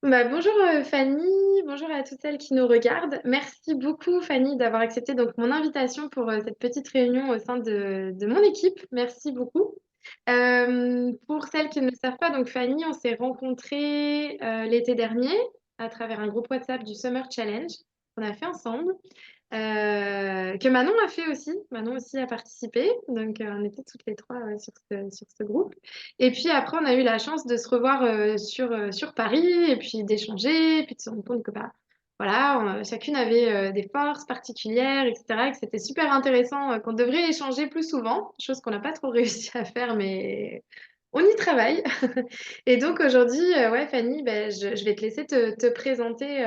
Bonjour Fanny, bonjour à toutes celles qui nous regardent. Merci beaucoup Fanny d'avoir accepté donc mon invitation pour cette petite réunion au sein de mon équipe. Merci beaucoup. Pour celles qui ne le savent pas, donc Fanny, on s'est rencontrés l'été dernier à travers un groupe WhatsApp du Summer Challenge qu'on a fait ensemble. Que Manon a fait aussi. Manon aussi a participé. Donc, on était toutes les trois sur ce groupe. Et puis après, on a eu la chance de se revoir sur Paris et puis d'échanger, puis de se rendre compte que voilà, chacune avait des forces particulières, etc. Et que c'était super intéressant, qu'on devrait échanger plus souvent, chose qu'on n'a pas trop réussi à faire, mais on y travaille. Et donc aujourd'hui, ouais, Fanny, je vais te laisser te présenter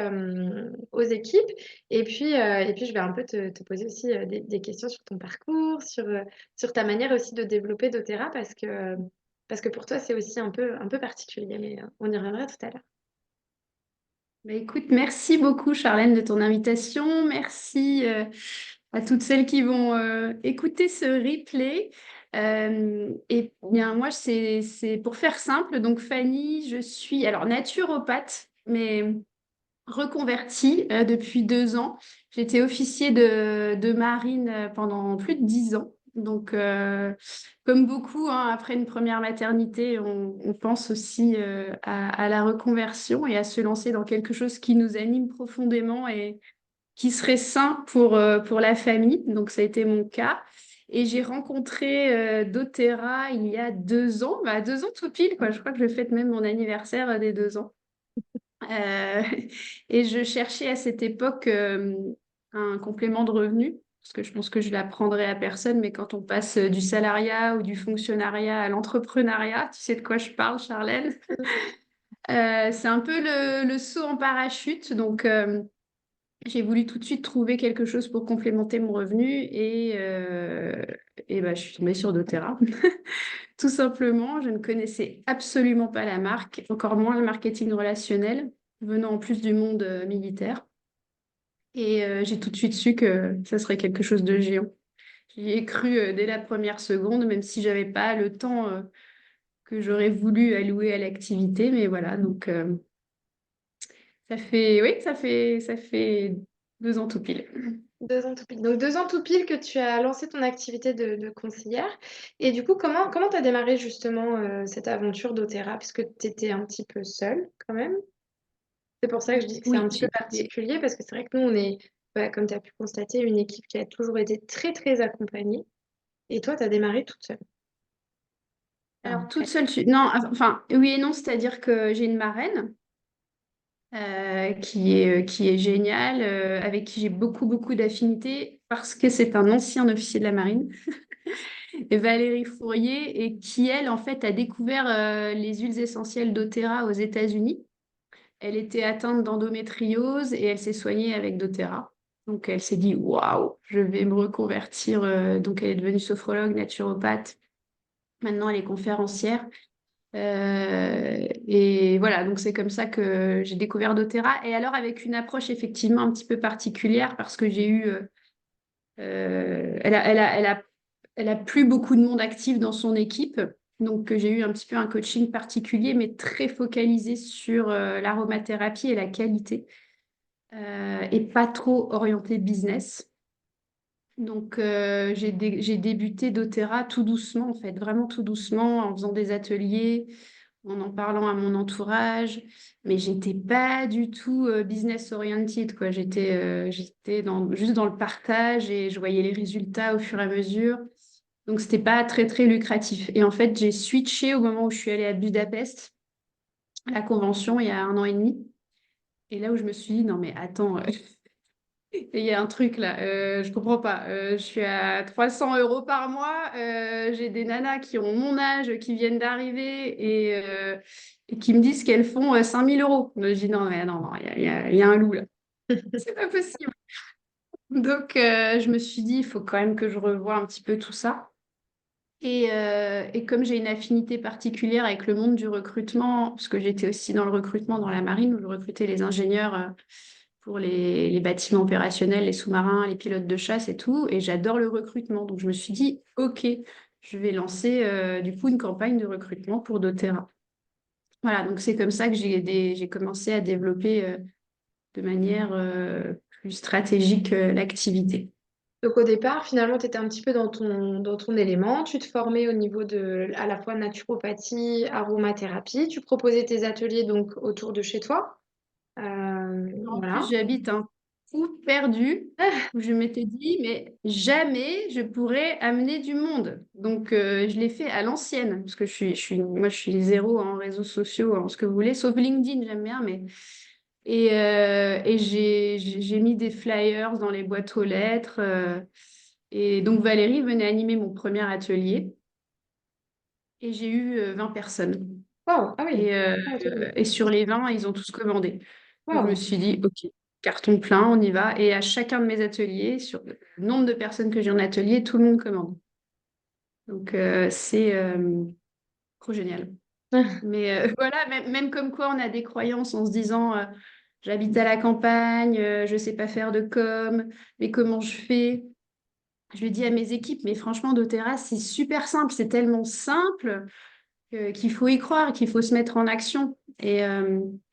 aux équipes. Et puis, je vais un peu te poser aussi des questions sur ton parcours, sur ta manière aussi de développer doTERRA, parce que pour toi, c'est aussi un peu particulier, mais on y reviendra tout à l'heure. Écoute, merci beaucoup Charlène de ton invitation. Merci à toutes celles qui vont écouter ce replay. Et bien moi, c'est pour faire simple. Donc Fanny, je suis alors naturopathe, mais reconvertie depuis 2 ans. J'étais officier de marine pendant plus de 10 ans. Donc, comme beaucoup, hein, après une première maternité, on pense aussi à la reconversion et à se lancer dans quelque chose qui nous anime profondément et qui serait sain pour la famille. Donc, ça a été mon cas. Et j'ai rencontré doTERRA il y a 2 ans, 2 ans tout pile, quoi. Je crois que je fête même mon anniversaire des 2 ans. Euh, et je cherchais à cette époque un complément de revenu, parce que je pense que je l'apprendrai à personne, mais quand on passe du salariat ou du fonctionnariat à l'entrepreneuriat, tu sais de quoi je parle, Charlène? C'est un peu le saut en parachute, donc j'ai voulu tout de suite trouver quelque chose pour complémenter mon revenu et je suis tombée sur doTERRA. Tout simplement, je ne connaissais absolument pas la marque, encore moins le marketing relationnel, venant en plus du monde militaire. Et j'ai tout de suite su que ça serait quelque chose de géant. J'y ai cru dès la première seconde, même si j'avais pas le temps que j'aurais voulu allouer à l'activité. Mais voilà, donc oui, ça fait 2 ans tout pile. 2 ans tout pile. Donc 2 ans tout pile que tu as lancé ton activité de conseillère. Et du coup, comment tu as démarré justement cette aventure doTERRA, puisque tu étais un petit peu seule quand même? C'est pour ça que je dis que c'est un Oui, petit peu particulier, parce que c'est vrai que nous, on est, comme tu as pu constater, une équipe qui a toujours été très, très accompagnée. Et toi, tu as démarré toute seule. alors toute seule, non, enfin oui et non, c'est-à-dire que j'ai une marraine qui est géniale, avec qui j'ai beaucoup, beaucoup d'affinités parce que c'est un ancien officier de la marine, et Valérie Fourier, et qui, elle, en fait, a découvert les huiles essentielles doTERRA aux États-Unis. Elle était atteinte d'endométriose et elle s'est soignée avec doTERRA. Donc, elle s'est dit, waouh, je vais me reconvertir. Donc, elle est devenue sophrologue, naturopathe. Maintenant, elle est conférencière. Et voilà, donc c'est comme ça que j'ai découvert doTERRA. Et alors, avec une approche effectivement un petit peu particulière, parce que j'ai eu. Elle a plus beaucoup de monde actif dans son équipe. Donc, j'ai eu un petit peu un coaching particulier, mais très focalisé sur l'aromathérapie et la qualité, et pas trop orienté business. Donc, j'ai débuté doTERRA tout doucement, en fait, vraiment tout doucement, en faisant des ateliers, en parlant à mon entourage. Mais j'étais pas du tout business oriented, quoi. J'étais juste dans le partage et je voyais les résultats au fur et à mesure. Donc, c'était pas très, très lucratif. Et en fait, j'ai switché au moment où je suis allée à Budapest, à la convention, il y a 1 an et demi. Et là où je me suis dit, non, mais attends, il y a un truc là, je comprends pas. Je suis à 300 euros par mois. J'ai des nanas qui ont mon âge, qui viennent d'arriver et qui me disent qu'elles font 5000 euros. Je dis non, mais non, non, il y a un loup là. C'est pas possible. Donc, je me suis dit, il faut quand même que je revoie un petit peu tout ça. Et comme j'ai une affinité particulière avec le monde du recrutement, parce que j'étais aussi dans le recrutement dans la marine, où je recrutais les ingénieurs pour les bâtiments opérationnels, les sous-marins, les pilotes de chasse et tout, et j'adore le recrutement. Donc je me suis dit, OK, je vais lancer du coup une campagne de recrutement pour doTERRA. Voilà, donc c'est comme ça que j'ai commencé à développer de manière plus stratégique l'activité. Donc au départ, finalement, tu étais un petit peu dans ton élément. Tu te formais au niveau de à la fois naturopathie, aromathérapie. Tu proposais tes ateliers donc autour de chez toi. En plus, Voilà. j'habite un trou perdu où je m'étais dit, mais jamais je pourrais amener du monde. Donc, je l'ai fait à l'ancienne, parce que moi, je suis zéro en réseaux sociaux, en ce que vous voulez, sauf LinkedIn, j'aime bien, mais... Et j'ai mis des flyers dans les boîtes aux lettres. Et donc, Valérie venait animer mon premier atelier et j'ai eu 20 personnes. Wow. Ah oui. Et, euh, Ah, ok. et sur les 20, ils ont tous commandé. Donc, je me Wow. suis dit, OK, carton plein, on y va. Et à chacun de mes ateliers, sur le nombre de personnes que j'ai en atelier, tout le monde commande. Donc, c'est trop génial. Mais voilà, même comme quoi on a des croyances en se disant, j'habite à la campagne, je sais pas faire de com, mais comment je fais? Je le dis à mes équipes, mais franchement, doTERRA, c'est super simple, c'est tellement simple qu'il faut y croire, qu'il faut se mettre en action. Et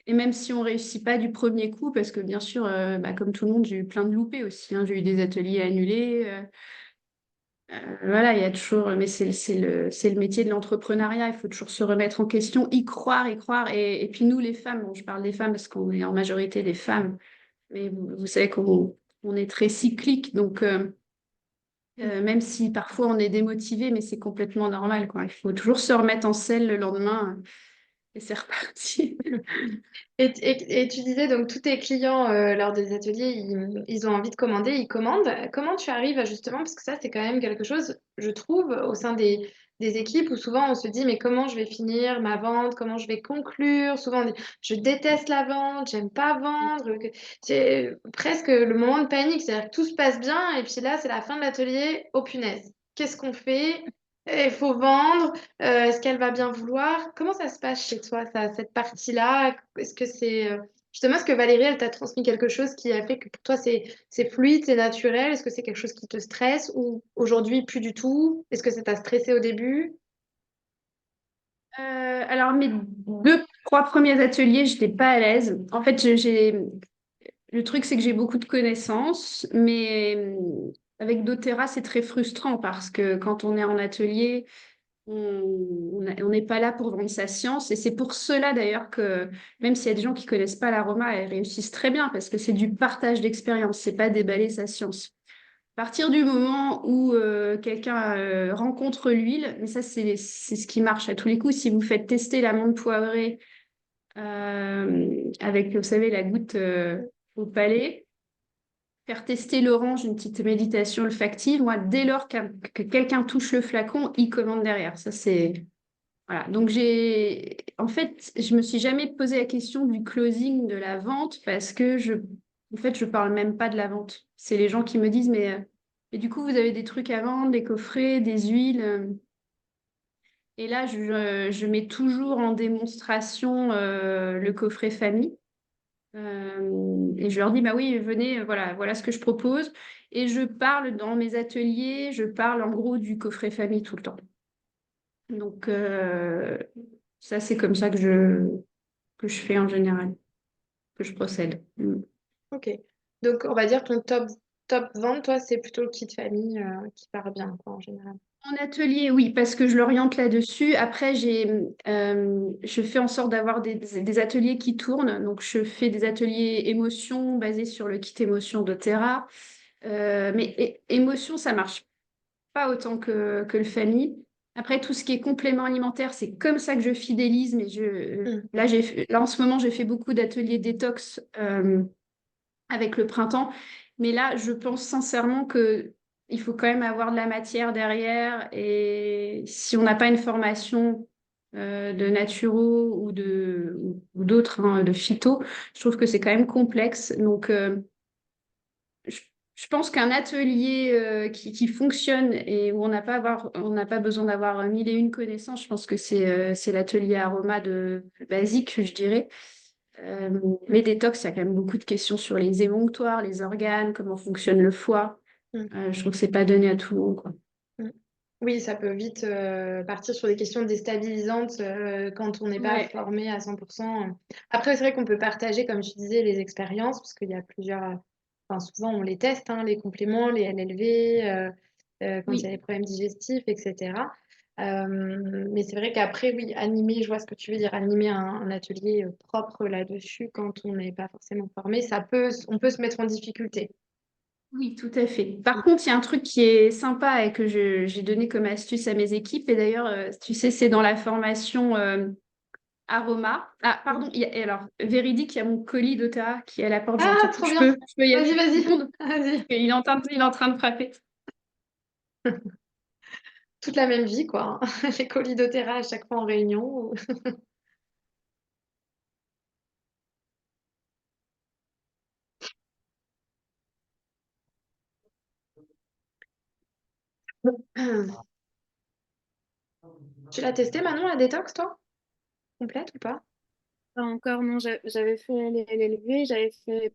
même si on réussit pas du premier coup, parce que bien sûr, bah, comme tout le monde, j'ai eu plein de loupés aussi, hein. J'ai eu des ateliers annulés. Voilà, il y a toujours, mais c'est le métier de l'entrepreneuriat. Il faut toujours se remettre en question, y croire, y croire. Et puis nous, les femmes, bon, je parle des femmes parce qu'on est en majorité des femmes, mais vous savez on est très cyclique. Donc, même si parfois on est démotivé, mais c'est complètement normal, quoi. Il faut toujours se remettre en selle le lendemain et c'est reparti. Et tu disais donc tous tes clients lors des ateliers, ils ont envie de commander, ils commandent. Comment tu arrives à justement, parce que ça c'est quand même quelque chose, je trouve, au sein des équipes où souvent on se dit mais comment je vais finir ma vente, comment je vais conclure. Souvent on dit je déteste la vente, j'aime pas vendre. C'est presque le moment de panique, c'est-à-dire que tout se passe bien et puis là c'est la fin de l'atelier, oh punaise, qu'est-ce qu'on fait? Il faut vendre. Est-ce qu'elle va bien vouloir? Comment ça se passe chez toi, ça, cette partie-là? Est-ce que c'est justement, est-ce que Valérie, elle t'a transmis quelque chose qui a fait que pour toi c'est fluide, c'est naturel? Est-ce que c'est quelque chose qui te stresse ou aujourd'hui plus du tout? Est-ce que ça t'a stressé au début? Alors, mes deux, trois premiers ateliers, je n'étais pas à l'aise. En fait, le truc, c'est que j'ai beaucoup de connaissances, mais avec doTERRA, c'est très frustrant parce que quand on est en atelier, on n'est pas là pour vendre sa science. Et c'est pour cela d'ailleurs que même s'il y a des gens qui connaissent pas l'aroma, elles réussissent très bien parce que c'est du partage d'expérience, c'est pas déballer sa science. À partir du moment où quelqu'un rencontre l'huile, mais ça c'est ce qui marche à tous les coups, si vous faites tester l'amande poivrée avec, vous savez, la goutte au palais, faire tester l'orange, une petite méditation olfactive. Moi, dès lors que quelqu'un touche le flacon, il commande derrière. Ça, c'est... Voilà. Donc, en fait, je me suis jamais posé la question du closing de la vente parce que en fait, je parle même pas de la vente. C'est les gens qui me disent, mais du coup, vous avez des trucs à vendre, des coffrets, des huiles. Et là, je mets toujours en démonstration le coffret famille. Et je leur dis, bah oui, venez, voilà ce que je propose. Et je parle dans mes ateliers, je parle en gros du coffret famille tout le temps. Donc, ça, c'est comme ça que je fais en général, que je procède. Mm. Ok. Donc, on va dire que ton top vente, toi, c'est plutôt le kit famille qui part bien, quoi, en général. En atelier, oui, parce que je l'oriente là-dessus. Après, je fais en sorte d'avoir des ateliers qui tournent. Donc, je fais des ateliers émotions basés sur le kit émotion de Terra. Mais émotion, ça marche pas autant que le famille. Après, tout ce qui est complément alimentaire, c'est comme ça que je fidélise. Mais Mm. là, en ce moment, j'ai fait beaucoup d'ateliers détox avec le printemps. Mais là, je pense sincèrement que il faut quand même avoir de la matière derrière. Et si on n'a pas une formation de naturo ou d'autres, hein, de phyto, je trouve que c'est quand même complexe. Donc, je, je pense qu'un atelier qui fonctionne et où on n'a pas besoin d'avoir mille et une connaissances, je pense que c'est l'atelier aroma de basique, je dirais. Euh, les détox, il y a quand même beaucoup de questions sur les émonctoires, les organes, comment fonctionne le foie. Mm. Je trouve que c'est pas donné à tout le monde, quoi. Mm. Oui, ça peut vite partir sur des questions déstabilisantes quand on n'est pas Ouais. formé à 100%. Après, c'est vrai qu'on peut partager, comme tu disais, les expériences, parce qu'il y a plusieurs... Enfin, souvent, on les teste, hein, les compléments, les LLV, quand il y a Oui. des problèmes digestifs, etc. Mais c'est vrai qu'après, oui, animer, je vois ce que tu veux dire, animer un atelier propre là-dessus quand on n'est pas forcément formé, on peut se mettre en difficulté. Oui, tout à fait. Par contre, il y a un truc qui est sympa et que j'ai donné comme astuce à mes équipes. Et d'ailleurs, tu sais, c'est dans la formation Aroma. Ah, pardon. Et alors, véridique, il y a mon colis d'Ota qui est à la porte. Ah, J'entends. trop Je bien! peux, je peux y aller Vas-y, une vas-y, seconde. vas-y. Il est en train de frapper. Toute la même vie, quoi, hein. Les colis doTERRA à chaque fois en réunion. Tu l'as testé, Manon, la détox, toi? Complète ou pas? Pas encore, non, j'avais fait les LLV, j'avais fait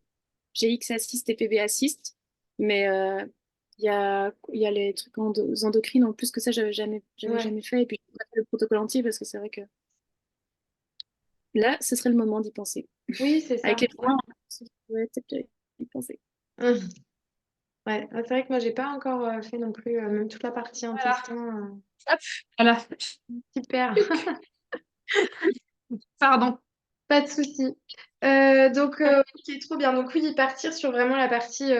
GX Assist et PB Assist, mais il y a les trucs endocrines en plus que ça, j'avais Ouais. jamais fait, et puis j'ai pas fait le protocole entier parce que c'est vrai que là, ce serait le moment d'y penser. Oui, c'est ça. Avec les Ouais. points, ouais, peut-être y penser. Ouais. Ouais, c'est vrai que moi, j'ai pas encore fait non plus, même toute la partie Voilà. intestin. Hop, voilà. Super. Pardon. Pas de souci. Donc, ok, trop bien. Donc, oui, partir sur vraiment la partie,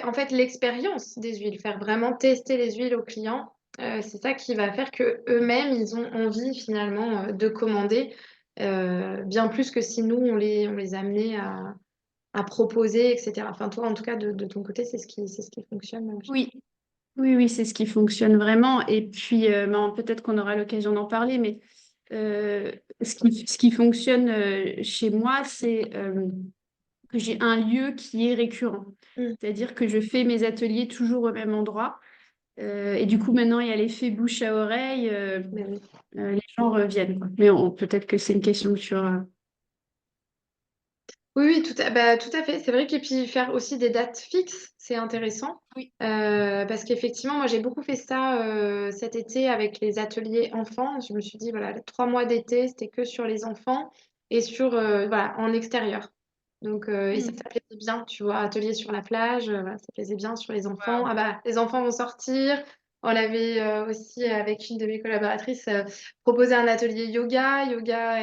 en fait, l'expérience des huiles, faire vraiment tester les huiles aux clients. C'est ça qui va faire que eux-mêmes, ils ont envie finalement de commander, bien plus que si nous, on les amenait à proposer, etc. Enfin, toi, en tout cas, de ton côté, c'est ce qui fonctionne. Oui, oui, oui, c'est ce qui fonctionne vraiment. Et puis, ben, peut-être qu'on aura l'occasion d'en parler, mais euh, ce qui fonctionne chez moi, c'est que j'ai un lieu qui est récurrent. Mm. C'est-à-dire que je fais mes ateliers toujours au même endroit. Et du coup, maintenant, il y a l'effet bouche à oreille. Mais oui. Les gens reviennent, quoi. Mais peut-être que c'est une question que tu auras. Oui, oui, bah, tout à fait. C'est vrai que puis faire aussi des dates fixes, c'est intéressant. Oui. Parce qu'effectivement, moi, j'ai beaucoup fait ça cet été avec les ateliers enfants. Je me suis dit, voilà, les 3 mois d'été, c'était que sur les enfants et voilà, en extérieur. Donc, et ça Mm. plaisait bien, tu vois, atelier sur la plage, voilà, ça plaisait bien sur les enfants. Waouh. Ah bah, les enfants vont sortir. On avait aussi, avec une de mes collaboratrices, proposé un atelier yoga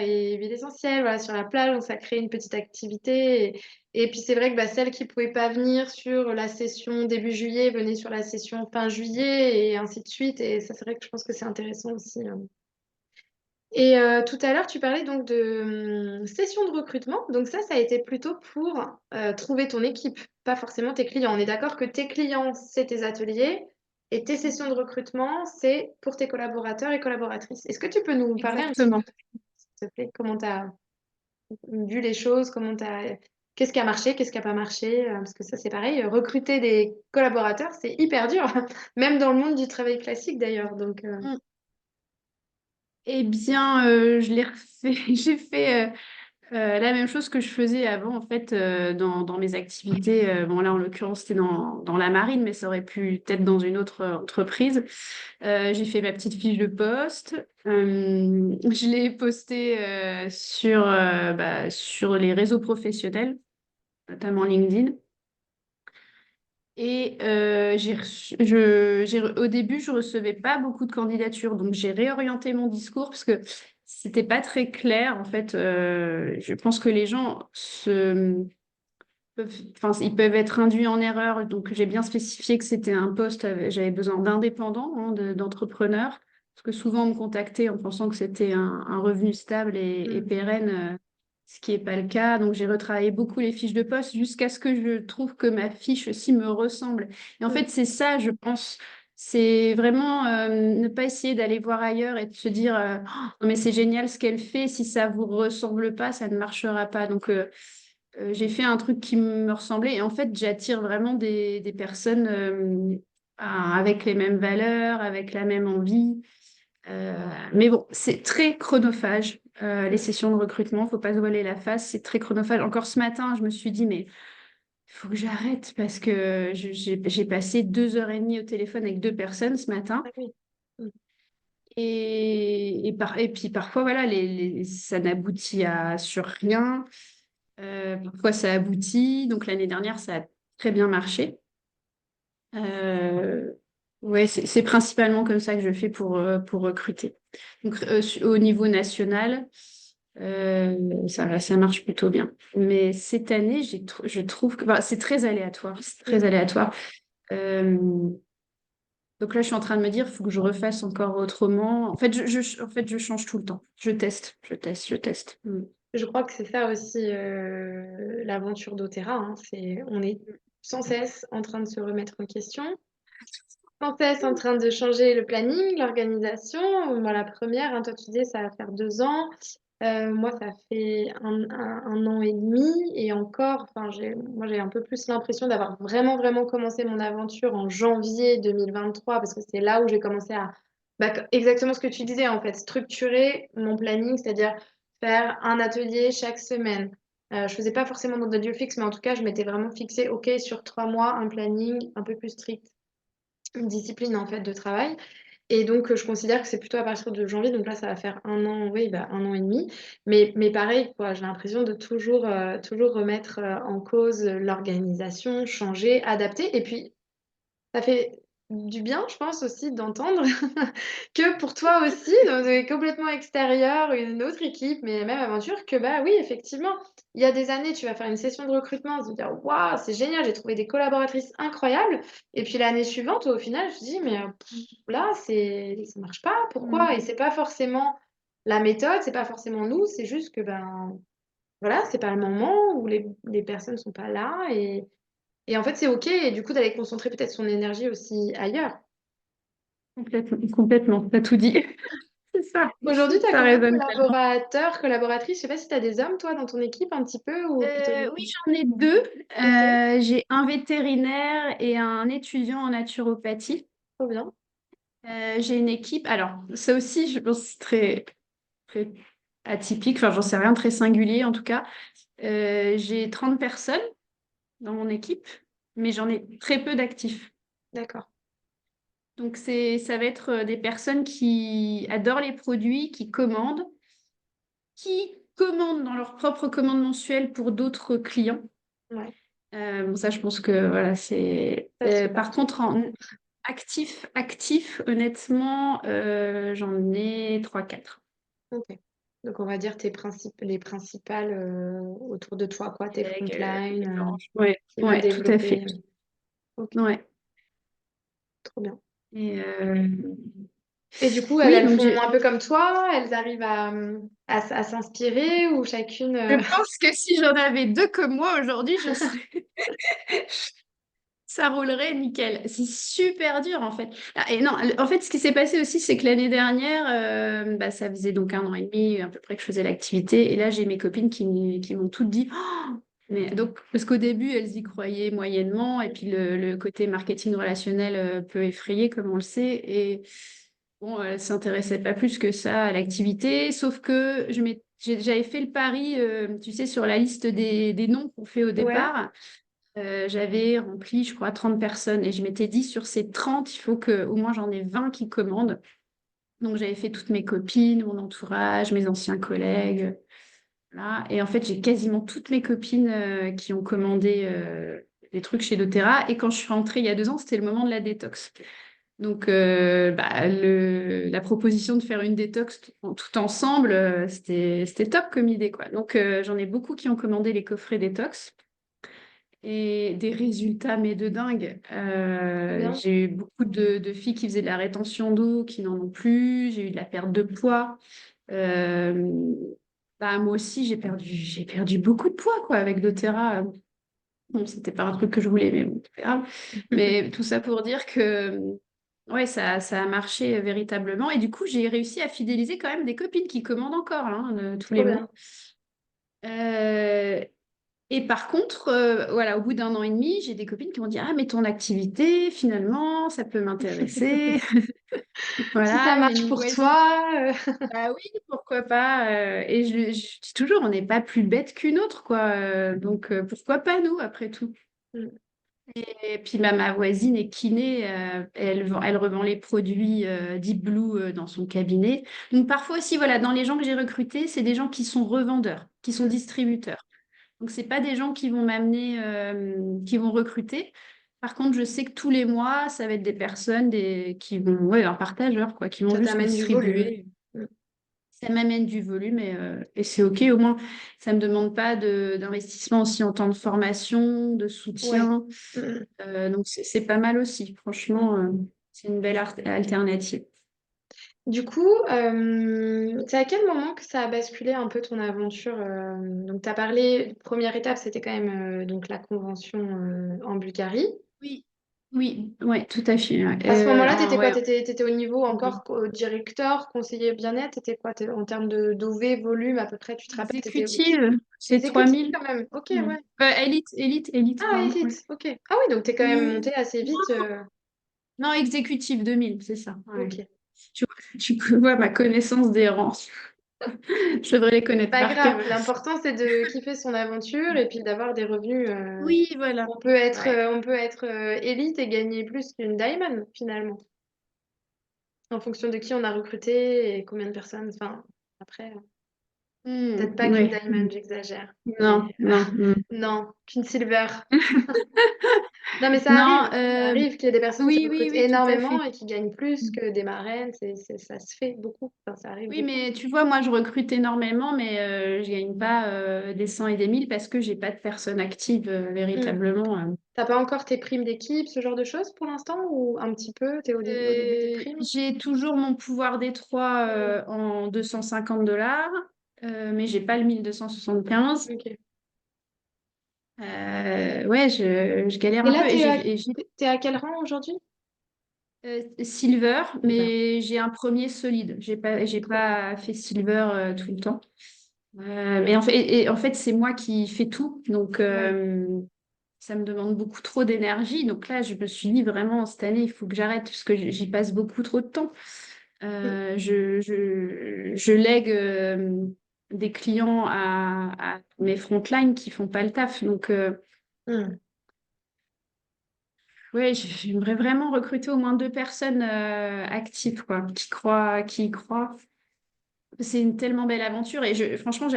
et huile essentielle, voilà, sur la plage. Donc, ça crée une petite activité. Et puis, c'est vrai que bah, celles qui ne pouvaient pas venir sur la session début juillet venaient sur la session fin juillet et ainsi de suite. Et ça, c'est vrai que je pense que c'est intéressant aussi. Et tout à l'heure, tu parlais donc de session de recrutement. Donc ça a été plutôt pour trouver ton équipe, pas forcément tes clients. On est d'accord que tes clients, c'est tes ateliers et tes sessions de recrutement, c'est pour tes collaborateurs et collaboratrices. Est-ce que tu peux nous parler un petit peu, Exactement. s'il te plaît, comment tu as vu les choses, qu'est-ce qui a marché, qu'est-ce qui n'a pas marché? Parce que ça, c'est pareil, recruter des collaborateurs, c'est hyper dur, même dans le monde du travail classique d'ailleurs. Donc, Mm. Eh bien, je l'ai refait. J'ai fait la même chose que je faisais avant, en fait, dans mes activités. Bon, là, en l'occurrence, c'était dans la marine, mais ça aurait pu être dans une autre entreprise. J'ai fait ma petite fiche de poste. Je l'ai postée sur les réseaux professionnels, notamment LinkedIn. Et au début, je recevais pas beaucoup de candidatures, donc j'ai réorienté mon discours parce que c'était pas très clair. En fait, je pense que les gens ils peuvent être induits en erreur. Donc, j'ai bien spécifié que c'était un poste, j'avais besoin d'indépendants, hein, d'entrepreneurs, parce que souvent on me contactait en pensant que c'était un revenu stable et mm, pérenne, ce qui n'est pas le cas. Donc, j'ai retravaillé beaucoup les fiches de poste jusqu'à ce que je trouve que ma fiche aussi me ressemble. Et en mm, fait, c'est ça, je pense. C'est vraiment ne pas essayer d'aller voir ailleurs et de se dire oh, non mais c'est génial ce qu'elle fait, si ça vous ressemble pas, ça ne marchera pas. Donc j'ai fait un truc qui me ressemblait et en fait, j'attire vraiment des personnes avec les mêmes valeurs, avec la même envie. Mais bon, c'est très chronophage, les mm. sessions de recrutement, faut pas se voiler la face, c'est très chronophage. Encore ce matin, je me suis dit, mais il faut que j'arrête parce que j'ai passé 2 heures et demie au téléphone avec 2 personnes ce matin. Ah oui. Et puis parfois, voilà, ça n'aboutit sur rien. Parfois, ça aboutit. Donc l'année dernière, ça a très bien marché. Ouais, c'est principalement comme ça que je fais pour recruter. Donc au niveau national, ça marche plutôt bien. Mais cette année, je trouve que enfin, c'est très aléatoire. C'est très Mm. aléatoire. Euh, donc là, je suis en train de me dire, il faut que je refasse encore autrement. En fait, en fait, je change tout le temps. Je teste, je teste, je teste. Je crois que c'est ça aussi l'aventure d'Otera, hein. On est sans cesse en train de se remettre en question, sans cesse en train de changer le planning, l'organisation. Moi, la première, hein, toi tu disais, ça va faire 2 ans. Moi, ça fait un an et demi. Et encore, enfin, moi, j'ai un peu plus l'impression d'avoir vraiment, vraiment commencé mon aventure en janvier 2023, parce que c'est là où j'ai commencé à, exactement ce que tu disais, en fait, structurer mon planning, c'est-à-dire faire un atelier chaque semaine. Je faisais pas forcément dans des lieux fixes, mais en tout cas, je m'étais vraiment fixé, OK, sur 3 mois, un planning un peu plus strict, une discipline en fait de travail. Et donc, je considère que c'est plutôt à partir de janvier. Donc là, ça va faire un an, oui, 1 an et demi. Mais pareil, quoi, j'ai l'impression de toujours remettre en cause l'organisation, changer, adapter. Et puis, ça fait du bien, je pense aussi, d'entendre que pour toi aussi, dans complètement extérieur, une autre équipe, mais même aventure, que bah oui, effectivement, il y a des années, tu vas faire une session de recrutement, tu vas te dire, waouh, c'est génial, j'ai trouvé des collaboratrices incroyables. Et puis l'année suivante, au final, je te dis, mais là, ça marche pas, pourquoi? Et Mm. c'est pas forcément la méthode, c'est pas forcément nous, c'est juste que ben voilà, c'est pas le moment où les personnes sont pas là. Et en fait, c'est OK, et du coup, d'aller concentrer peut-être son énergie aussi ailleurs. Complètement, complètement. T'as tout dit. C'est ça. Aujourd'hui, tu as Ça combien de résonne tellement. collaborateurs, collaboratrices? Je sais pas si tu as des hommes, toi, dans ton équipe, un petit peu, ou plutôt des Oui, femmes. j'en ai deux. OK, J'ai un vétérinaire et un étudiant en naturopathie. trop bien. J'ai une équipe. Alors, ça aussi, je pense que c'est très atypique. Enfin, j'en sais rien, très singulier en tout cas. J'ai 30 personnes dans mon équipe, mais j'en ai très peu d'actifs. D'accord. Donc, ça va être des personnes qui adorent les produits, qui commandent dans leur propre commande mensuelle pour d'autres clients. Ouais, Bon, ça, je pense que voilà, c'est. ça se fait Par partout. contre, en actif, honnêtement, j'en ai trois quatre. OK. Donc, on va dire les principales autour de toi, quoi, tes Les frontline blanches. Ouais, qui veulent ouais, tout à fait. développer. OK, Ouais. trop bien. Et Et du coup, oui, elles donc font un peu comme toi, elles arrivent à s'inspirer, ou chacune. je pense que si j'en avais deux comme moi aujourd'hui, je serais. Ça roulerait nickel. C'est super dur en fait. Ah, et non, en fait, ce qui s'est passé aussi, c'est que l'année dernière, ça faisait donc 1 an et demi à peu près que je faisais l'activité. Et là, j'ai mes copines qui m'ont toutes dit. Oh, mais donc, parce qu'au début, elles y croyaient moyennement. Et puis, le côté marketing relationnel peut effrayer, comme on le sait. Et bon, elles ne s'intéressaient pas plus que ça à l'activité. Sauf que j'avais fait le pari, tu sais, sur la liste des noms qu'on fait au Ouais, départ. J'avais rempli, je crois, 30 personnes et je m'étais dit sur ces 30, il faut que au moins j'en ai 20 qui commandent. Donc j'avais fait toutes mes copines, mon entourage, mes anciens collègues. Voilà. Et en fait, j'ai quasiment toutes mes copines qui ont commandé des trucs chez doTERRA. Et quand je suis rentrée il y a 2 ans, c'était le moment de la détox. Donc la proposition de faire une détox tout ensemble, c'était top comme idée, quoi. Donc j'en ai beaucoup qui ont commandé les coffrets détox et des résultats, mais de dingue. trop bien. J'ai eu beaucoup de filles qui faisaient de la rétention d'eau, qui n'en ont plus. J'ai eu de la perte de poids. Euh, Moi aussi, j'ai perdu beaucoup de poids quoi, avec doTERRA. Bon, c'était pas un truc que je voulais, mais bon, c'est pas grave. Mais tout ça pour dire que ouais, ça a marché véritablement. Et du coup, j'ai réussi à fidéliser quand même des copines qui commandent encore hein, tous Trop les mois. bien. Euh, et par contre, voilà, au bout d'1 an et demi, j'ai des copines qui m'ont dit, ah, mais ton activité, finalement, ça peut m'intéresser. Si ça Voilà, j'ai marche une pour nouvelle. toi. Bah oui, pourquoi pas. Et je dis toujours, on n'est pas plus bête qu'une autre, quoi. Donc, pourquoi pas nous, après tout? Et puis ma voisine est kiné, elle revend les produits Deep Blue dans son cabinet. Donc parfois aussi, voilà, dans les gens que j'ai recrutés, c'est des gens qui sont revendeurs, qui sont distributeurs. Donc c'est pas des gens qui vont m'amener, qui vont recruter. Par contre, je sais que tous les mois, ça va être des personnes qui vont, ouais, un partageur, quoi, qui vont Ça juste t'amène du volume. distribuer. Mm. Ça m'amène du volume et c'est OK. Au moins, ça ne me demande pas d'investissement aussi en temps de formation, de Ouais. soutien. Mm. Donc, c'est pas mal aussi. Mm. Franchement, c'est une belle alternative. Du coup, c'est à quel moment que ça a basculé un peu ton aventure donc, tu as parlé, première étape, c'était quand même donc, la convention en Bulgarie. Oui, oui, ouais, tout à fait. Ouais. À ce moment-là, t'étais quoi? Ouais, T'étais au niveau oui. encore directeur, conseiller bien-être? T'étais quoi en termes de d'OV, volume à peu près? Tu te rappelles? T'étais où? Exécutive, c'est Exécutif 3000. quand même. Ok, Mm. ouais. Élite, Ah, pardon. Ouais. élite. Ok. Ah oui, donc t'es quand même Oui. monté assez vite. Non, exécutive 2000, c'est ça. Ouais. Ok. Tu, tu vois ma connaissance des rangs. Je devrais les C'est connaître pas par cœur. grave. L'important, c'est de kiffer son aventure et puis d'avoir des revenus. Oui, voilà. Ouais. On peut être élite et gagner plus qu'une diamond finalement, en fonction de qui on a recruté et combien de personnes. Enfin, après, peut-être pas qu'une Ouais. diamond, j'exagère. Mais Non, non. non, qu'une silver. Non, mais Non, ça arrive qu'il y ait des personnes qui oui, oui, recrutent oui, tout à énormément fait. et qui gagnent plus que des marraines. Ça se fait beaucoup. Enfin, ça arrive Oui, beaucoup. mais tu vois, moi, je recrute énormément, mais je gagne pas des 100 et des 1000 parce que j'ai pas de personnes actives Hmm. véritablement. T'as pas encore tes primes d'équipe, ce genre de choses pour l'instant ou un petit peu? T'es au début des primes? J'ai toujours mon pouvoir d'étroit Hmm. en $250, mais j'ai pas le 1275. Ok. Ouais, je galère Et un là, peu et j'ai t'es à quel rang aujourd'hui? silver, Silver. mais j'ai un premier solide. J'ai Trop bien. pas fait silver tout le temps. Mais en fait, c'est moi qui fais tout, donc Ouais. ça me demande beaucoup trop d'énergie. Donc là, je me suis dit vraiment cette année, il faut que j'arrête parce que j'y passe beaucoup trop de temps. Hmm. Je lègue des clients à mes frontline qui font pas le taf. Donc Hmm. ouais, j'aimerais vraiment recruter au moins 2 personnes actives, quoi, qui y croient. C'est une tellement belle aventure et franchement, je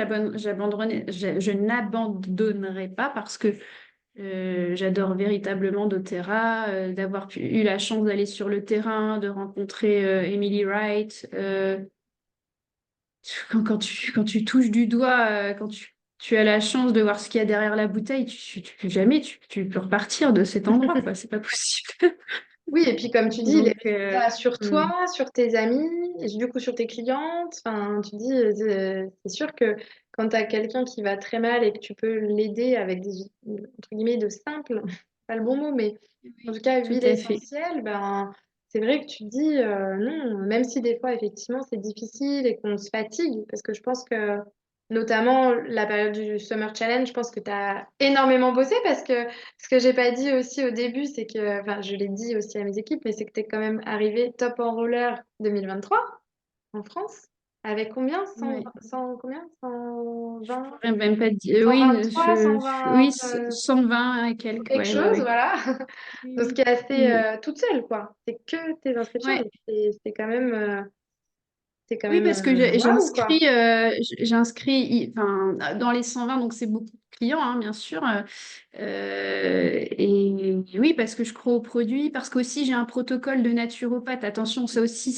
n'abandonnerai pas parce que j'adore véritablement doTERRA, eu la chance d'aller sur le terrain, de rencontrer Emily Wright. Quand tu touches du doigt, tu as la chance de voir ce qu'il y a derrière la bouteille, jamais tu peux repartir de cet endroit, quoi. C'est pas possible. Oui, et puis comme tu dis, les Donc, résultats sur toi, hmm, sur tes amis, et du coup sur tes clientes, enfin, tu dis, c'est sûr que quand tu as quelqu'un qui va très mal et que tu peux l'aider avec des, entre guillemets, de simples, pas le bon mot, mais en tout oui, cas, tout huile à fait. essentielle, ben, c'est vrai que tu te dis, non, même si des fois, effectivement, c'est difficile et qu'on se fatigue, parce que je pense que, notamment la période du Summer Challenge, je pense que tu as énormément bossé parce que ce que j'ai pas dit aussi au début, c'est que, enfin, je l'ai dit aussi à mes équipes, mais c'est que tu es quand même arrivé top en roller 2023 en France. Avec combien? Ouais. 100 combien? 120? J'aurais même pas dit. Oui, 123, 120, oui, 120 et quelques. quelque Ouais, ouais, chose, ouais. voilà. Donc, ce Oui, qui est assez oui. toute seule, quoi. C'est que tes inscriptions, Ouais. donc c'est quand Oui, même parce que waouh, quoi. j'ai inscrit enfin, dans les 120, donc c'est beaucoup de clients, hein, bien sûr. Et oui, parce que je crois au produit, parce qu'aussi j'ai un protocole de naturopathe. Attention, ça aussi,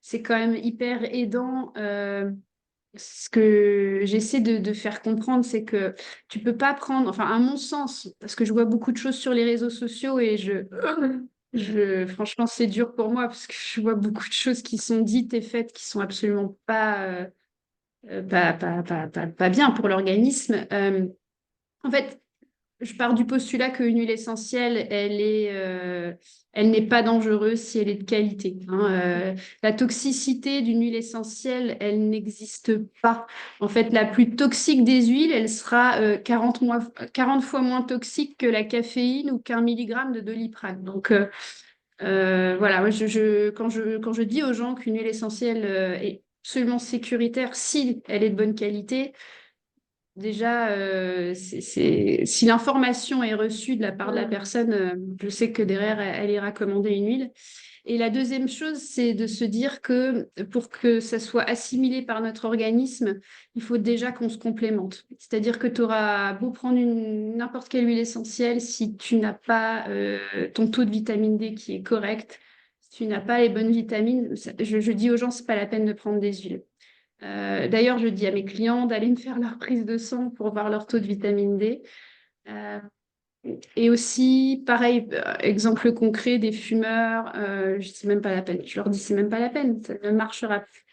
c'est quand même hyper aidant. Ce que j'essaie de faire comprendre, c'est que tu peux pas prendre, enfin, à mon sens, parce que je vois beaucoup de choses sur les réseaux sociaux et franchement, c'est dur pour moi parce que je vois beaucoup de choses qui sont dites et faites qui sont absolument pas bien pour l'organisme. En fait, je pars du postulat qu'une huile essentielle, elle n'est pas dangereuse si elle est de qualité, hein. La toxicité d'une huile essentielle, elle n'existe pas. En fait, la plus toxique des huiles, elle sera 40 fois moins toxique que la caféine ou qu'un milligramme de Doliprane. Donc, voilà, ouais, quand je dis aux gens qu'une huile essentielle est absolument sécuritaire si elle est de bonne qualité, déjà, si l'information est reçue de la part de la Mm. personne, je sais que derrière, elle ira commander une huile. Et la deuxième chose, c'est de se dire que pour que ça soit assimilé par notre organisme, il faut déjà qu'on se complémente. C'est-à-dire que tu auras beau prendre n'importe quelle huile essentielle, si tu n'as pas ton taux de vitamine D qui est correct, si tu n'as pas les bonnes vitamines, je dis aux gens, c'est pas la peine de prendre des huiles. D'ailleurs, je dis à mes clients d'aller me faire leur prise de sang pour voir leur taux de vitamine D. Euh, et aussi, pareil, exemple concret, des fumeurs, je dis même pas la peine. Je leur dis, c'est même pas la peine, ça ne marchera plus.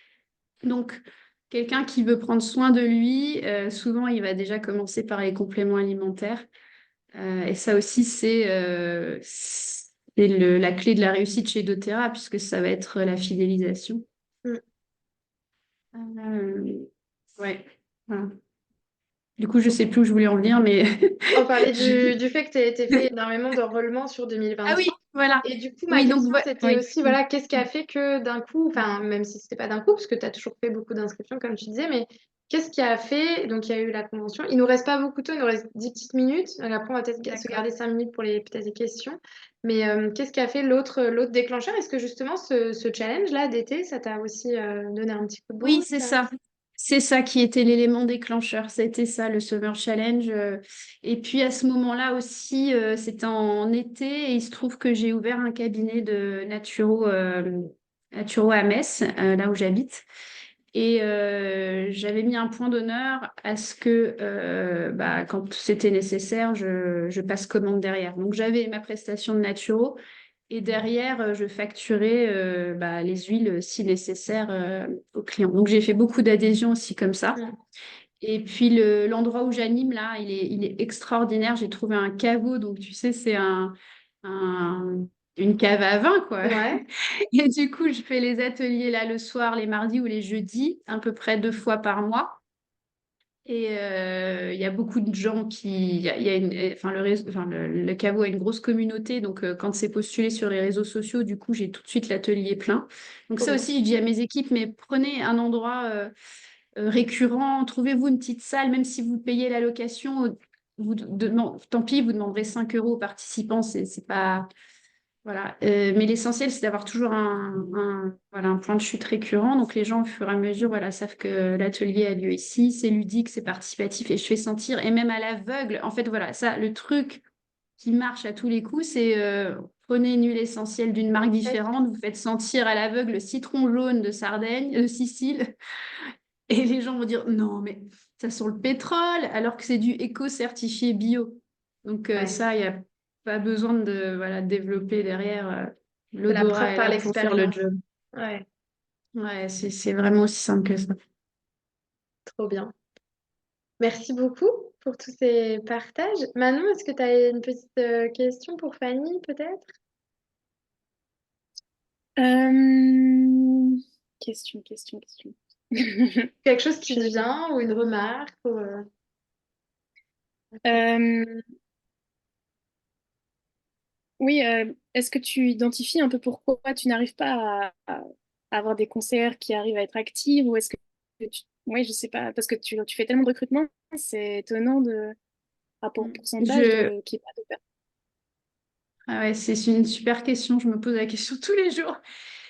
Donc, quelqu'un qui veut prendre soin de lui, souvent, il va déjà commencer par les compléments alimentaires. Et ça aussi, c'est la clé de la réussite chez doTERRA, puisque ça va être la fidélisation. Mm. Euh, ouais. Voilà. Du coup, je sais plus où je voulais en venir, mais On parlait je- du fait que tu as fait énormément d'enrôlements sur Ah oui, 2023. voilà. Et du coup, ma Oui, donc question, c'était oui. aussi, voilà, qu'est-ce qui a fait que d'un coup, enfin, même si c'était pas d'un coup, parce que tu as toujours fait beaucoup d'inscriptions, comme tu disais, mais qu'est-ce qui a fait, donc il y a eu la convention, il nous reste pas beaucoup de temps, il nous reste 10 petites minutes, et après on va peut-être se D'accord. garder 5 minutes pour peut-être des questions, mais qu'est-ce qui a fait l'autre déclencheur? Est-ce que justement ce challenge-là d'été, ça t'a aussi donné un petit coup de Oui, boost? c'est ça. C'est ça qui était l'élément déclencheur. C'était ça, le Summer Challenge. Et puis à ce moment-là aussi, c'était en été et il se trouve que j'ai ouvert un cabinet de naturo à Metz, là où j'habite. Et j'avais mis un point d'honneur à ce que, quand c'était nécessaire, je passe commande derrière. Donc j'avais ma prestation de naturo. Et derrière, je facturais les huiles si nécessaire aux clients. Donc j'ai fait beaucoup d'adhésions aussi comme ça. Mm. Et puis l'endroit où j'anime là, il est extraordinaire. J'ai trouvé un caveau, donc tu sais, c'est un- une cave à vin, quoi. Ouais, Et du coup, je fais les ateliers là le soir, les mardis ou les jeudis, à peu près 2 fois par mois. Et il y a beaucoup de gens il y a enfin, le caveau a une grosse communauté, donc quand c'est postulé sur les réseaux sociaux, du coup, j'ai tout de suite l'atelier plein. Donc trop ça bien. aussi, je dis à mes équipes, mais prenez un endroit récurrent, trouvez-vous une petite salle, même si vous payez la location, non, tant pis, vous demanderez 5 euros aux participants, c'est pas... Voilà. Mais l'essentiel, c'est d'avoir toujours voilà, un point de chute récurrent. Donc les gens, au fur et à mesure, voilà, savent que l'atelier a lieu ici, c'est ludique, c'est participatif et je fais sentir, et même à l'aveugle, en fait, voilà, ça, le truc qui marche à tous les coups, c'est prenez une huile essentielle d'une marque différente, vous faites sentir à l'aveugle le citron jaune de Sardaigne, de Sicile, et les gens vont dire non, mais ça sent le pétrole, alors que c'est du éco-certifié bio. Donc Ouais, ça, il n'y a pas besoin de voilà, développer derrière. c'est la L'odorat preuve est par là pour faire le l'expérience. job. Ouais, Ouais, c'est vraiment aussi simple que ça. trop bien. Merci beaucoup pour tous ces partages. Manon, est-ce que tu as une petite question pour Fanny, peut-être? Euh, question. Quelque chose qui te Je- vient ou une remarque ou, Euh, oui, est-ce que tu identifies un peu pourquoi tu n'arrives pas à avoir des conseillères qui arrivent à être actives ou est-ce que Oui, je sais pas, parce que tu fais tellement de recrutement, c'est étonnant de rapport au pourcentage Je... qui est pas de perte. Ah ouais, c'est une super question. Je me pose la question tous les jours.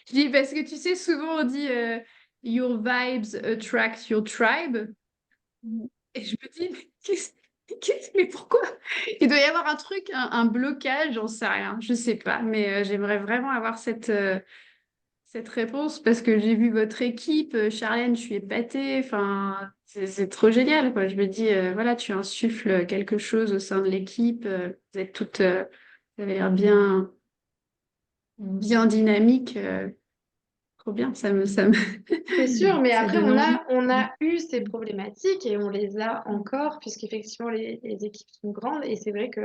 Je dis parce que tu sais, souvent on dit Your vibes attract your tribe. Et je me dis, mais mais pourquoi? Il doit y avoir un truc, un blocage, j'en sais rien, je sais pas. Mais j'aimerais vraiment avoir cette réponse parce que j'ai vu votre équipe, Charlène, je suis épatée. Enfin, c'est trop génial, quoi. Je me dis, voilà, tu insuffles quelque chose au sein de l'équipe. Vous êtes toutes, vous avez l'air bien dynamique. Trop bien, C'est sûr, mais ça après, donne envie. on a eu ces problématiques et on les a encore, puisqu'effectivement, les équipes sont grandes. Et c'est vrai que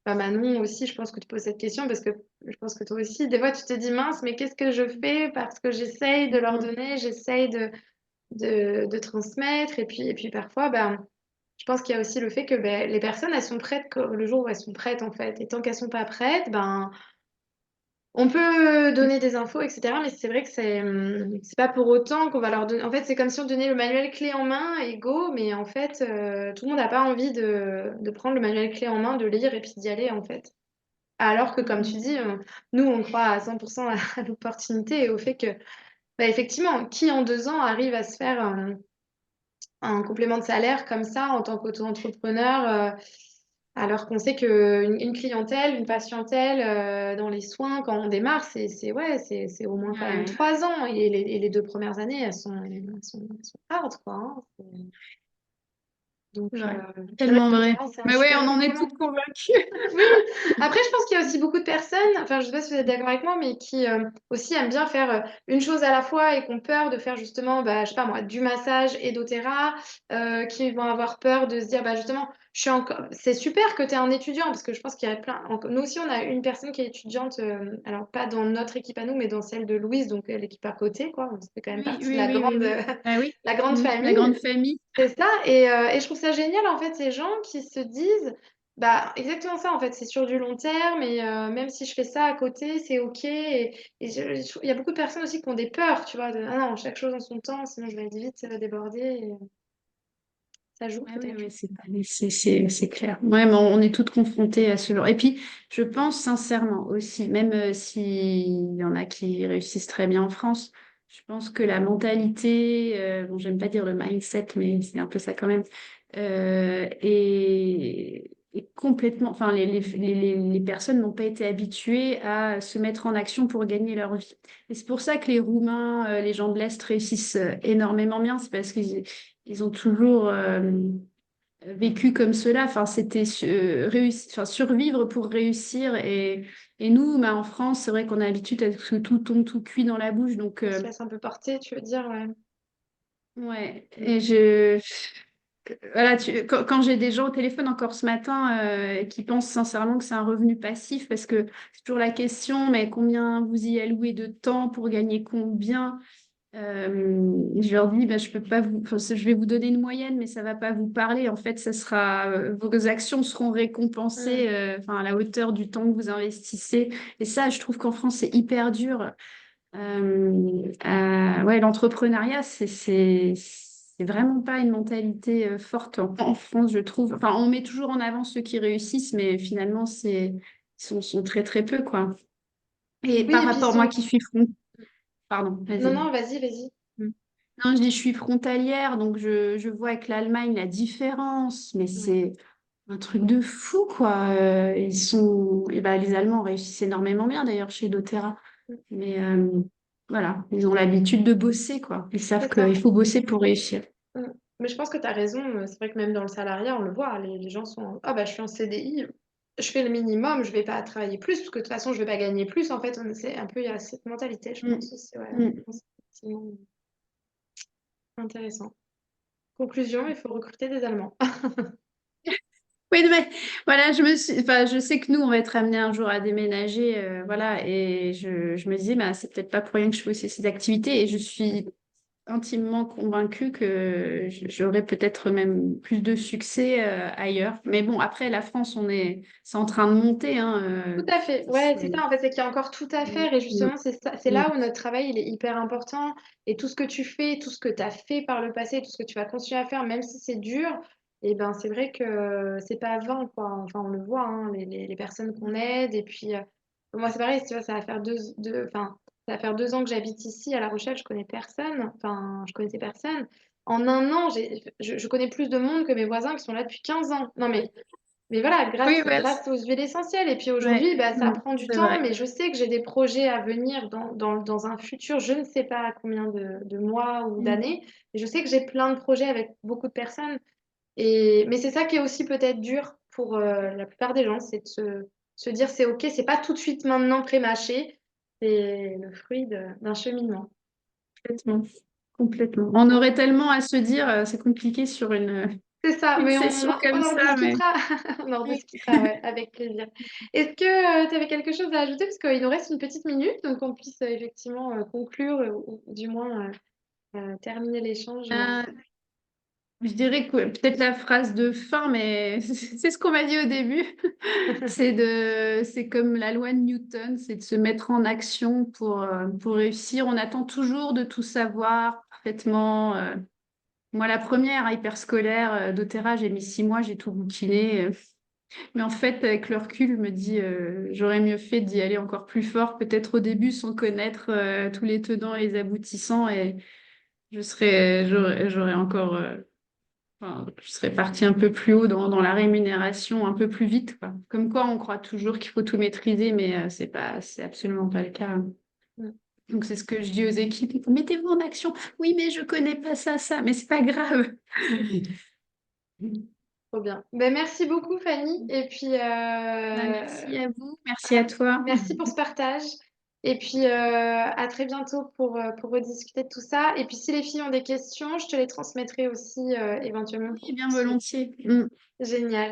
Manon aussi, je pense que tu poses cette question parce que je pense que toi aussi, des fois, tu te dis, mince, mais qu'est-ce que je fais? Parce que j'essaye de leur donner, j'essaye de transmettre. Et puis parfois, ben, je pense qu'il y a aussi le fait que ben, les personnes, elles sont prêtes le jour où elles sont prêtes, en fait. Et tant qu'elles sont pas prêtes, ben, On peut donner des infos, etc. Mais c'est vrai que c'est pas pour autant qu'on va leur donner. En fait, c'est comme si on donnait le manuel clé en main et go, mais en fait, tout le monde n'a pas envie de prendre le manuel clé en main, de lire et puis d'y aller, en fait. Alors que, comme tu dis, nous, on croit à 100% à l'opportunité et au fait que, bah, effectivement, qui en 2 ans arrive à se faire un complément de salaire comme ça en tant qu'auto-entrepreneur, alors qu'on sait qu'une clientèle, une patientèle dans les soins, quand on démarre, ouais, c'est au moins quand même Ouais. 3 ans. Et les 2 premières années, elles sont hard, quoi. Hein. Donc, C'est vrai. puis le reste Tellement du vrai. terrain, c'est un Mais ouais, super on en est complément. toutes convaincues. Oui, après, je pense qu'il y a aussi beaucoup de personnes, enfin, je sais pas si vous êtes d'accord avec moi, mais qui aussi aiment bien faire une chose à la fois et qui ont peur de faire justement, bah, je sais pas moi, du massage et doTERRA, qui vont avoir peur de se dire, bah, justement, c'est super que tu es un étudiant, parce que je pense qu'il y a nous aussi, on a une personne qui est étudiante, alors pas dans notre équipe à nous, mais dans celle de Louise, donc l'équipe à côté, quoi. C'est quand même Oui, partie de oui, la oui, oui, grande, oui. Ah oui. la grande La famille. grande famille. C'est ça, et je trouve ça génial en fait, ces gens qui se disent, bah exactement ça en fait, c'est sur du long terme, et même si je fais ça à côté, c'est ok. Et il y a beaucoup de personnes aussi qui ont des peurs, tu vois, ah non, chaque chose en son temps, sinon je vais être vite débordée, et ça joue Ah oui, peut-être. oui, c'est clair. Ouais, mais on est toutes confrontées à ce genre. Et puis, je pense sincèrement aussi, même s'il y en a qui réussissent très bien en France, je pense que la mentalité, bon, j'aime pas dire le mindset, mais c'est un peu ça quand même, est complètement. Enfin, les personnes n'ont pas été habituées à se mettre en action pour gagner leur vie. Et c'est pour ça que les Roumains, les gens de l'Est réussissent énormément bien, c'est parce qu'ils ils ont toujours vécu comme cela. Enfin, c'était enfin, survivre pour réussir. Et nous, bah, en France, c'est vrai qu'on a l'habitude à ce que tout tombe tout cuit dans la bouche. Donc, On se laisse un peu porter, tu veux dire, ouais. ouais. Mm. Et voilà, quand j'ai des gens au téléphone encore ce matin qui pensent sincèrement que c'est un revenu passif, parce que c'est toujours la question, mais combien vous y allouez de temps pour gagner combien? Je leur dis, bah, je peux pas enfin, je vais vous donner une moyenne, mais ça va pas vous parler. En fait, vos actions seront récompensées, Mm. enfin, à la hauteur du temps que vous investissez. Et ça, je trouve qu'en France, c'est hyper dur. Ouais, l'entrepreneuriat, c'est vraiment pas une mentalité forte en France, je trouve. Enfin, on met toujours en avant ceux qui réussissent, mais finalement, sont très, très peu, quoi. Et Oui, par et puis ils rapport, moi sont. qui suis front, pardon, Non, vas-y. non, vas-y, vas-y. Mm. Non, je dis, je suis frontalière, donc je vois avec l'Allemagne la différence, mais Ouais. c'est un truc de fou, quoi. Et ben, les Allemands réussissent énormément bien, d'ailleurs, chez doTERRA. Mm. Mais voilà, ils ont l'habitude de bosser, quoi. Ils savent C'est ça. qu'il faut bosser pour réussir. Mm. Mais je pense que tu as raison. C'est vrai que même dans le salariat, on le voit. Les gens sont, ah bah je suis en CDI, je fais le minimum, je vais pas travailler plus, parce que de toute façon, je vais pas gagner plus. En fait, c'est un peu, il y a cette mentalité, je Mm. pense aussi. Ouais. Mm. C'est effectivement intéressant. Conclusion, il faut recruter des Allemands. Oui, mais voilà, enfin, je sais que nous, on va être amenés un jour à déménager, voilà, et je me disais, bah, c'est peut-être pas pour rien que je fais aussi ces activités, et je suis intimement convaincue que j'aurais peut-être même plus de succès ailleurs. Mais bon, après, la France, c'est en train de monter, hein, Tout à fait. Ouais, c'est ça, en fait, c'est qu'il y a encore tout à Mm, faire. Et mm, justement, c'est mm. là où notre travail, il est hyper important. Et tout ce que tu fais, tout ce que tu as fait par le passé, tout ce que tu vas continuer à faire, même si c'est dur, et ben, c'est vrai que c'est pas vain, quoi. Enfin, on le voit, hein, les personnes qu'on aide. Et puis, moi, c'est pareil, tu vois, enfin, ça va faire 2 ans que j'habite ici, à La Rochelle, je connais personne. Enfin, je connaissais personne. En un an, je connais plus de monde que mes voisins qui sont là depuis 15 ans. Non, mais voilà, Oui, ouais, grâce aux huiles essentielles. Et puis aujourd'hui, ouais, bah, ça mm, prend du c'est temps, vrai. mais je sais que j'ai des projets à venir dans un futur, je ne sais pas à combien de mois ou Mm. d'années. Et je sais que j'ai plein de projets avec beaucoup de personnes. Mais c'est ça qui est aussi peut-être dur pour la plupart des gens, c'est de se dire c'est OK, c'est pas tout de suite maintenant pré-mâché, c'est le fruit d'un cheminement. Complètement. Complètement. On aurait tellement à se dire, c'est compliqué sur C'est ça, une mais session on comme en ça, mais rediscutera. On en oui. rediscutera, ouais, avec plaisir. Est-ce que tu avais quelque chose à ajouter? Parce qu'il nous reste une petite minute, donc on puisse effectivement conclure ou du moins terminer l'échange. Euh, Je dirais que peut-être la phrase de fin, mais c'est ce qu'on m'a dit au début. C'est comme la loi de Newton, c'est de se mettre en action pour réussir. On attend toujours de tout savoir parfaitement. Moi, la première hyperscolaire d'Otera, j'ai mis 6 mois, j'ai tout bouquiné. Mais en fait, avec le recul, je me dis, j'aurais mieux fait d'y aller encore plus fort, peut-être au début, sans connaître tous les tenants et les aboutissants, et j'aurais encore, enfin, je serais partie un peu plus haut dans la rémunération, un peu plus vite, quoi. Comme quoi, on croit toujours qu'il faut tout maîtriser, mais c'est absolument pas le cas. Mm. Donc, c'est ce que je dis aux équipes, mettez-vous en action. Oui, mais je connais pas ça, mais c'est pas grave. Trop bien. Ben, merci beaucoup, Fanny. Et puis, Bah, merci à vous, merci à toi. merci pour ce partage. Et puis, à très bientôt pour rediscuter de tout ça. Et puis, si les filles ont des questions, je te les transmettrai aussi éventuellement Oui, pour bien suivre. volontiers. Génial.